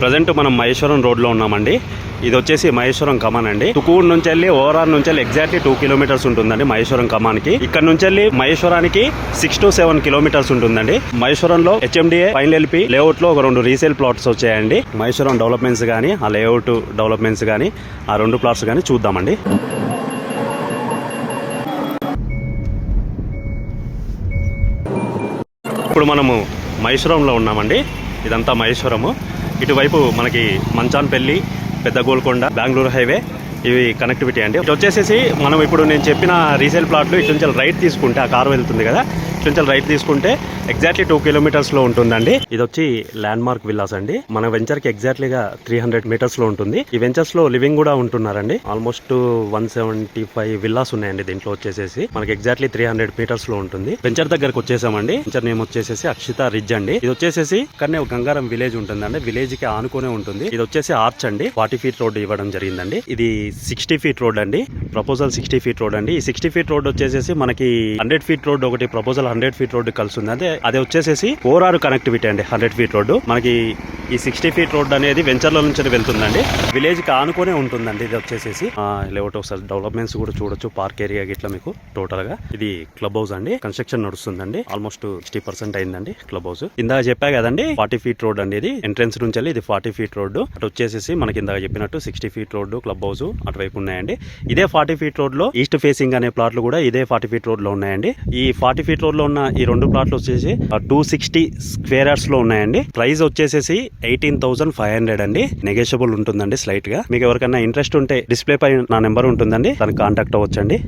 Present మనం Maheshwaram road లో ఉన్నామండి. ఇది వచ్చేసి మహేశ్వరం కమాన్ అండి. తుకూరు నుంచి వెళ్ళి ఓవరాల్ నుంచి వెళ్ళి ఎగ్జాక్ట్లీ 2 కిలోమీటర్స్ ఉంటుందండి మహేశ్వరం కమాన్కి. ఇక్కడ నుంచి వెళ్ళి మహేశ్వరానికి 6 to 7 కిలోమీటర్స్ ఉంటుందండి. మహేశ్వరంలో HMDA ఫైనల్ LP లేఅవుట్ లో ఒక 2 రీసేల్ ప్లాట్స్ వచ్చాయండి. మహేశ్వరం డెవలప్మెంట్స్ గానీ, ఆ లేఅవుట్ డెవలప్మెంట్స్ గానీ, ఆ 2 ప్లాట్స్ గానీ చూద్దామండి. ఇప్పుడు మనము మహేశ్వరంలో ఉన్నామండి. ఇదంతా మహేశ్వరము. ఇటువైపు మనకి మంచాన్పల్లి, పెద్ద గోల్కొండ, బెంగళూరు హైవే ఇవి కనెక్టివిటీ అండి. ఇటు వచ్చేసేసి మనం ఇప్పుడు నేను చెప్పిన రీసేల్ ప్లాట్లు ఇటు నుంచి రైట్ తీసుకుంటే, ఆ కారు వెళ్తుంది కదా, ఇటు నుంచి రైట్ తీసుకుంటే ఎగ్జాక్ట్లీ 2 కిలోమీటర్స్ లో ఉంటుందండి. ఇది వచ్చి ల్యాండ్ మార్క్ విల్లాస్ అండి. మన వెంచర్ కి ఎగ్జాక్ట్లీగా 300 మీటర్స్ లో ఉంటుంది. ఈ వెంచర్స్ లో లివింగ్ కూడా ఉంటున్నారండి. ఆల్మోస్ట్ 175 విల్లాస్ ఉన్నాయండి దీంట్లో వచ్చేసేసి. మనకి ఎగ్జాక్ట్లీ 300 మీటర్స్ లో ఉంటుంది. వెంచర్ దగ్గరకు వచ్చేసామండి. వెంచర్ నేమ్ వచ్చేసేసి అక్షిత రిడ్జ్ అండి. ఇది వచ్చేసేసి ఇక్కడనే గంగారం విలేజ్ ఉంటుందండి. విలేజ్ కి ఆనుకునే ఉంటుంది. ఇది వచ్చేసి ఆర్చ్ అండి. 40 ఫీట్ రోడ్ ఇవ్వడం జరిగిందండి. ఇది 60 ఫీట్ రోడ్ అండి. ప్రపోజల్ 60 ఫీట్ రోడ్ అండి. ఈ 60 ఫీట్ రోడ్ వచ్చేసేసి మనకి 100 ఫీట్ రోడ్ ఒకటి ప్రపోజల్ 100 ఫీట్ రోడ్ కలుస్తుంది. అదే వచ్చేసేసి 4R కనెక్టివిటీ అండి. 100 ఫీట్ రోడ్ మనకి ఈ 60 ఫీట్ రోడ్ అనేది వెంచర్ల నుంచి వెళ్తుందండి. విలేజ్ కి ఆనుకునే ఉంటుందండి. ఇది వచ్చేసేసి లేఅవుట్ ఒకసారి డెవలప్మెంట్స్ కూడా చూడొచ్చు. పార్క్ ఏరియా గిట్లా మీకు టోటల్ గా. ఇది క్లబ్ హౌస్ అండి. కన్స్ట్రక్షన్ నడుస్తుందండి. ఆల్మోస్ట్ 60% అయిందండి క్లబ్ హౌస్. ఇందాక చెప్పా కదండి 40 ఫీట్ రోడ్ అండి. ఇది ఎంట్రెన్స్ నుంచి వెళ్ళి ఇది 40 ఫీట్ రోడ్. అటు వచ్చేసేసి మనకి ఇందాక చెప్పినట్టు 60 ఫీట్ రోడ్, క్లబ్ హౌస్ అటువైపు ఉన్నాయండి. ఇదే 40 ఫీట్ రోడ్ లో ఈస్ట్ ఫేసింగ్ అనే ప్లాట్లు కూడా ఇదే 40 ఫీట్ రోడ్ లో ఉన్నాయండి. ఈ 40 ఫీట్ రోడ్ లో ఉన్న ఈ 2 ప్లాట్లు వచ్చేసి 260 స్క్వేర్ యార్డ్స్ లో ఉన్నాయండి. ప్రైస్ వచ్చేసేసి 18,500 అండి. నెగోషియబుల్ ఉంటుందండి స్లైట్ గా. మీకు ఎవరికైనా ఇంట్రెస్ట్ ఉంటే డిస్ప్లే పై నా నెంబర్ ఉంటుందండి, దానికి కాంటాక్ట్ అవ్వచ్చండి.